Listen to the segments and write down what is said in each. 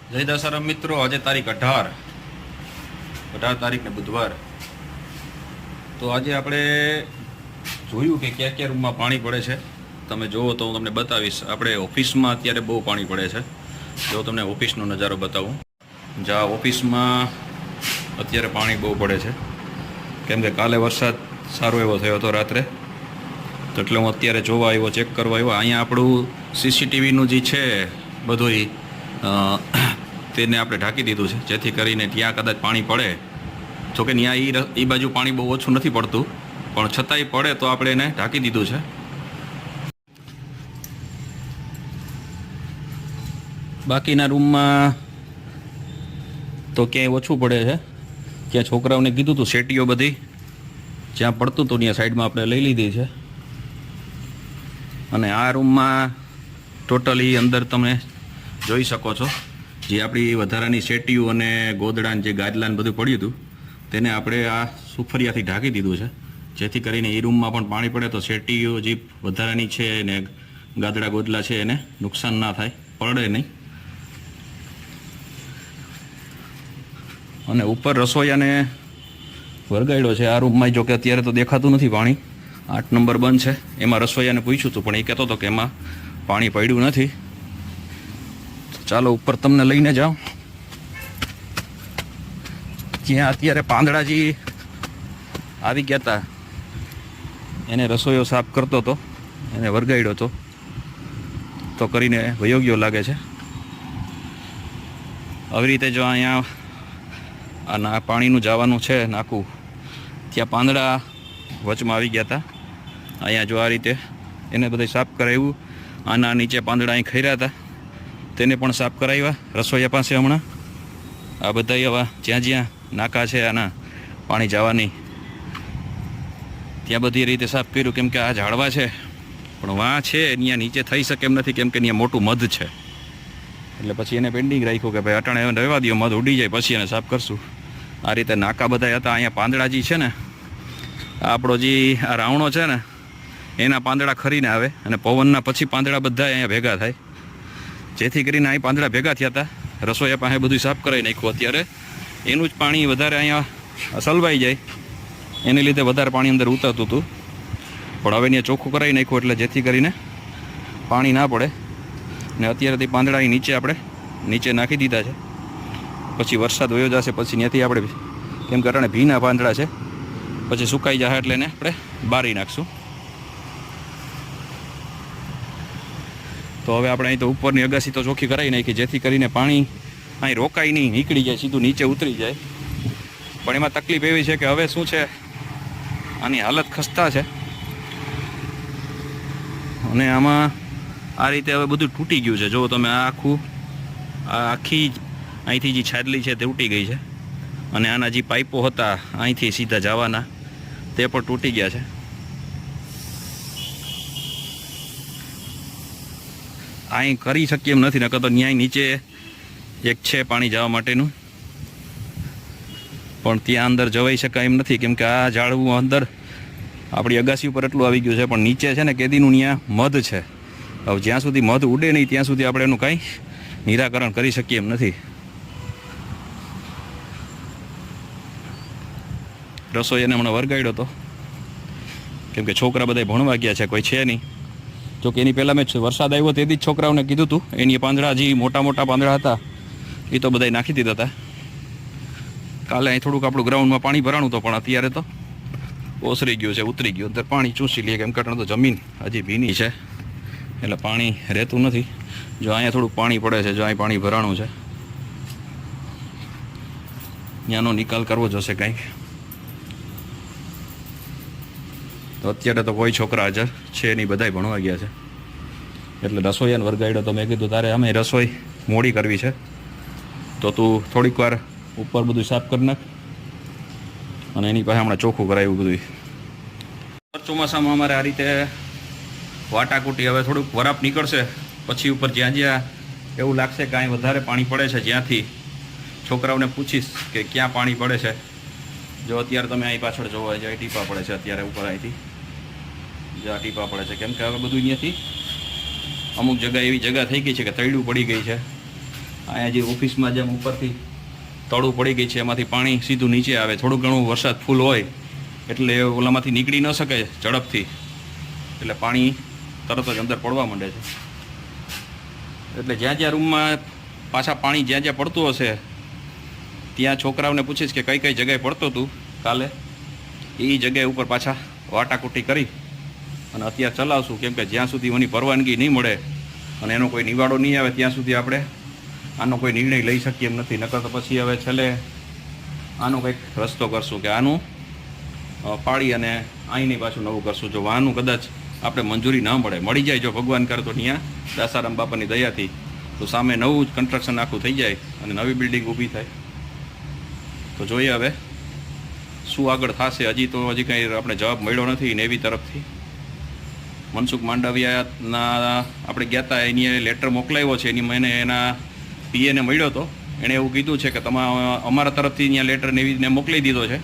જય દશરામ મિત્રો, આજે તારીખ 18 તારીખ ને બુધવાર. તો આજે આપણે જોયું કે ક્યાં ક્યાં રૂમમાં પાણી પડે છે. તમે જુઓ તો હું તમને બતાવીશ. આપણે ઓફિસમાં અત્યારે બહુ પાણી પડે છે. જો તમને ઓફિસનો નજારો બતાવું. જ્યાં ઓફિસમાં અત્યારે પાણી બહુ પડે છે, કેમ કે કાલે વરસાદ સારો એવો થયો હતો રાત્રે. તો એટલે હું અત્યારે જોવા આવ્યો, ચેક કરવા આવ્યો. અહીંયા આપણું સીસીટીવીનું જે છે બધું તેને આપણે ઢાંકી દીધું છે, જેથી કરીને ત્યાં કદાચ પાણી પડે. જોકે ત્યાં એ બાજુ પાણી બહુ ઓછું નથી પડતું, પણ છતાંય પડે તો આપણે એને ઢાંકી દીધું છે. બાકીના રૂમમાં તો ક્યાંય ઓછું પડે છે. ત્યાં છોકરાઓને કીધું હતું શેટીઓ બધી જ્યાં પડતું હતું ત્યાં સાઈડમાં આપણે લઈ લીધી છે. અને આ રૂમમાં ટોટલી અંદર તમે જોઈ શકો છો, જે આપણી વધારાની શેટીઓ અને ગોદડાને જે ગાદલાને બધું પડ્યું હતું તેને આપણે આ સુફરિયાથી ઢાંકી દીધું છે, જેથી કરીને એ રૂમમાં પણ પાણી પડે તો શેટીઓ જે વધારાની છે અને ગાદડા ગોદલા છે એને નુકસાન ના થાય, પડે નહીં. અને ઉપર રસોઈયાને વરગાડ્યો છે આ રૂમમાં. જો કે અત્યારે તો દેખાતું નથી પાણી. 8 નંબર બંધ છે. એમાં રસોઈયાને પૂછ્યું હતું, પણ એ કહેતો હતો કે એમાં પાણી પડ્યું નથી. ચાલો ઉપર તમને લઈને જાઓ. જ્યાં અત્યારે પાંદડાજી આવી ગયા હતા, એને રસોઈયો સાફ કરતો હતો, એને વરગાડ્યો હતો તો કરીને વયો ગયો લાગે છે. આવી રીતે જો અહીંયા આ પાણીનું જવાનું છે નાકું, ત્યાં પાંદડા વચમાં આવી ગયા હતા. અહીંયા જો આ રીતે એને બધે સાફ કરાવ્યું. આના નીચે પાંદડા અહીં ખર્યા હતા, તેને પણ સાફ કરાવ્યા રસોઈયા પાસે. હમણાં આ બધા હવે જ્યાં જ્યાં નાકા છે આના પાણી જવાની, ત્યાં બધી રીતે સાફ કર્યું, કેમ કે આ ઝાડવા છે પણ વાં છે ત્યાં નીચે થઈ શકે એમ નથી, કેમ કે ત્યાં મોટું મધ છે. એટલે પછી એને પેન્ડિંગ રાખ્યું કે ભાઈ અટાણે રહેવા દો, મધ ઉડી જાય પછી એને સાફ કરશું. આ રીતે નાકા બધા હતા. અહીંયા પાંદડાજી છે ને, આપણો જે આ રાવણો છે ને એના પાંદડા ખરીને આવે, અને પવનના પછી પાંદડા બધા અહીંયા ભેગા થાય, જેથી કરીને અહીં પાંદડા ભેગા થયા હતા. રસોઈયા પાસે બધું સાફ કરાવી નાખ્યું. અત્યારે એનું જ પાણી વધારે અહીંયા સલવાઈ જાય, એને લીધે વધારે પાણી અંદર ઉતરતું હતું, પણ હવે ત્યાં ચોખ્ખું કરાવી નાખ્યું, એટલે જેથી કરીને પાણી ના પડે. ને અત્યારે તે પાંદડા અહીં નીચે આપણે નીચે નાખી દીધા છે. પછી વરસાદ વયો જશે પછી ત્યાંથી આપણે, કેમ કે અટાણે ભીના પાંદડા છે, પછી સુકાઈ જશે એટલે એને આપણે બારી નાખશું. તો હવે આપણે અહીં તો ઉપરની અગાસી તો ચોખ્ખી કરાવી નાખી, જેથી કરીને પાણી અહીં રોકાય નહીં, નીકળી જાય, સીધું નીચે ઉતરી જાય. પણ એમાં તકલીફ એવી છે કે હવે શું છે, આની હાલત ખસ્તા છે. અને આમાં આ રીતે હવે બધું તૂટી ગયું છે. જો તમે આ આખી અહીંથી જે છાદલી છે તે તૂટી ગઈ છે, અને આના જે પાઇપો હતા અહીંથી સીધા જવાના તે પણ તૂટી ગયા છે. અહીં કરી શકીએ એમ નથી, નકર તો ન્યાય નીચે એક છે પાણી જવા માટેનું, પણ ત્યાં અંદર જવાઈ શકાય એમ નથી, કેમ કે આ ઝાડવું અંદર આપણી અગાસી ઉપર એટલું આવી ગયું છે, પણ નીચે છે ને કેદીનું ત્યાં મધ છે. હવે જ્યાં સુધી મધ ઉડે નહીં ત્યાં સુધી આપણે એનું કાંઈ નિરાકરણ કરી શકીએ એમ નથી. રસોઈને હમણાં વરગાડ્યો હતો, કેમ કે છોકરા બધા ભણવા ગયા છે, કોઈ છે નહીં. જો કે એની પહેલાં મેં વરસાદ આવ્યો તેથી જ છોકરાઓને કીધું હતું, એની પાંદડા જે મોટા મોટા પાંદડા હતા એ તો બધાય નાખી દીધા હતા. કાલે અહીં થોડુંક આપણું ગ્રાઉન્ડમાં પાણી ભરાણું હતું, પણ અત્યારે તો ઓસરી ગયું છે, ઉતરી ગયું. અંદર પાણી ચૂસી લઈએ, કેમ કે તો જમીન હજી ભીની છે એટલે પાણી રહેતું નથી. જો અહીંયા થોડુંક પાણી પડે છે, જો અહીં પાણી ભરાણું છે, ત્યાંનો નિકાલ કરવો જોશે કંઈક. તો અત્યારે તો કોઈ છોકરા હાજર છે નહીં, બધાય ભણવા ગયા છે. એટલે રસોઈયાને વરગાડ્યો તો મેં કીધું તારે અમે રસોઈ મોડી કરવી છે, તો તું થોડીક વાર ઉપર બધું સાફ કરી નાખ. અને એની પાસે હમણાં ચોખ્ખું કરાવ્યું બધું. ચોમાસામાં અમારે આ રીતે વાટાકૂટી, હવે થોડુંક વરાપ નીકળશે પછી ઉપર જ્યાં જ્યાં એવું લાગશે કે અહીં વધારે પાણી પડે છે, જ્યાંથી છોકરાઓને પૂછીશ કે ક્યાં પાણી પડે છે. જો અત્યારે તમે અહીં પાછળ જોવા જાય ટીપા પડે છે, અત્યારે ઉપર અહીંથી જ્યાં ટીપા પડે છે, કેમ કે હવે બધું અહીંયાથી અમુક જગ્યા એવી જગ્યા થઈ ગઈ છે કે તૈડું પડી ગઈ છે, અહીંયા જે ઓફિસમાં જેમ ઉપરથી તળું પડી ગઈ છે એમાંથી પાણી સીધું નીચે આવે. થોડું ઘણું વરસાદ ફૂલ હોય એટલે ઓલામાંથી નીકળી ન શકે ઝડપથી, એટલે પાણી તરત જ અંદર પડવા માંડે છે. એટલે જ્યાં જ્યાં રૂમમાં પાછા પાણી જ્યાં જ્યાં પડતું હશે ત્યાં છોકરાઓને પૂછીશ કે કઈ કઈ જગ્યાએ પડતું હતું કાલે, એ જગ્યાએ ઉપર પાછા વાટાકૂટી કરી અને અત્યારે ચલાવશું. કેમ કે જ્યાં સુધી એની પરવાનગી નહીં મળે અને એનો કોઈ નિવાડો નહીં આવે ત્યાં સુધી આપણે આનો કોઈ નિર્ણય લઈ શકીએ એમ નથી. નકર તો પછી હવે છેલ્લે આનો કંઈક રસ્તો કરશું કે આનું પાડી અને અહીંની પાછું નવું કરશું. જો આનું કદાચ આપણે મંજૂરી ન મળે, મળી જાય જો ભગવાન કરે તો ત્યાં દાસારામ બાપાની દયાથી, તો સામે નવું જ કન્સ્ટ્રક્શન આખું થઈ જાય અને નવી બિલ્ડિંગ ઊભી થાય. તો જોઈએ હવે શું આગળ થશે. હજી કંઈ આપણે જવાબ મળ્યો નથી નેવી તરફથી. મનસુખ માંડવિયાના આપણે ગયા હતા, એની લેટર મોકલાવ્યો છે, એની મને એના પીએને મળ્યો હતો. એણે એવું કીધું છે કે અમારા તરફથી અહીંયા લેટર નેવીને મોકલી દીધો છે,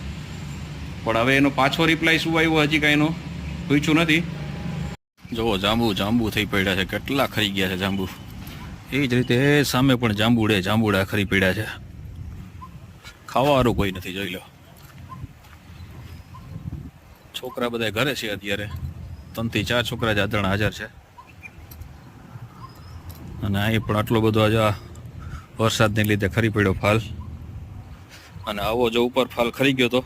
પણ હવે એનો પાછો રિપ્લાય શું આવ્યો હજી કાંઈ એનું પૂછ્યું નથી. જુઓ જાંબુ થઈ પડ્યા છે, કેટલા ખરી ગયા છે જાંબુ. એ જ રીતે સામે પણ જાંબુડા ખરી પડ્યા છે. ખાવાવાળું કોઈ નથી, જોઈ લો. છોકરા બધા ઘરે છે અત્યારે, 3 થી 4 છોકરા જાદરણ હાજર છે. અને અહીં પણ આટલો બધો આજે વરસાદને લીધે ખરી પડ્યો ફાલ. અને આવો જો ઉપર ફાલ ખરી ગયો તો,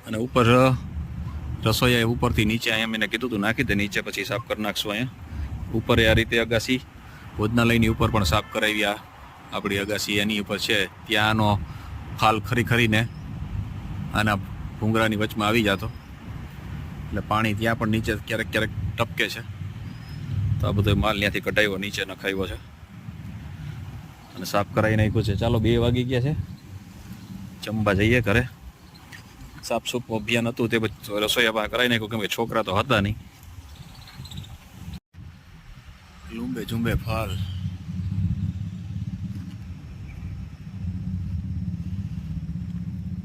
અને ઉપર રસોઈયા ઉપરથી નીચે અહીંયા મેં કીધું હતું નાખી દે નીચે, પછી સાફ કરી નાખશું. અહીંયા ઉપર આ રીતે અગાસી ભોજનાલયની ઉપર પણ સાફ કરાવી. આપણી અગાસી એની ઉપર છે, ત્યાં આનો ફાલ ખરીને આના ભૂંગરાની વચમાં આવી જતો, એટલે પાણી ત્યાં પણ નીચે ક્યારેક ટપકે છે. તો આ બધો માલ ત્યાંથી કઢાવ્યો, નીચે નખાવ્યો છે અને સાફ કરાવી નાખ્યું છે. ચાલો 2 વાગી ગયા છે, જમવા જઈએ ઘરે. સાફ સૂફ અભિયાન હતું તે રસોઈયા કરાવી નાખ્યું, કેમ કે છોકરા તો હતા નહીં. ઝુંબે ફાલ.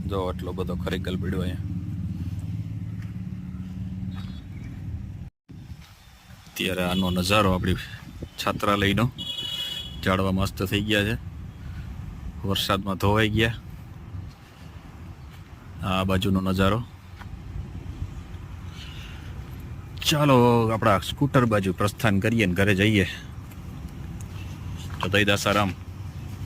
જો આટલો બધો ખરીગલ પડ્યો અહીંયા. અત્યારે આનો નજારો આપણી છાત્રાલયનો, ઝાડવા મસ્ત થઈ ગયા છે, વરસાદમાં ધોવાઈ ગયા. આ બાજુનો નજારો. ચાલો આપણા સ્કૂટર બાજુ પ્રસ્થાન કરીએ ને ઘરે જઈએ. જય દાસારામ.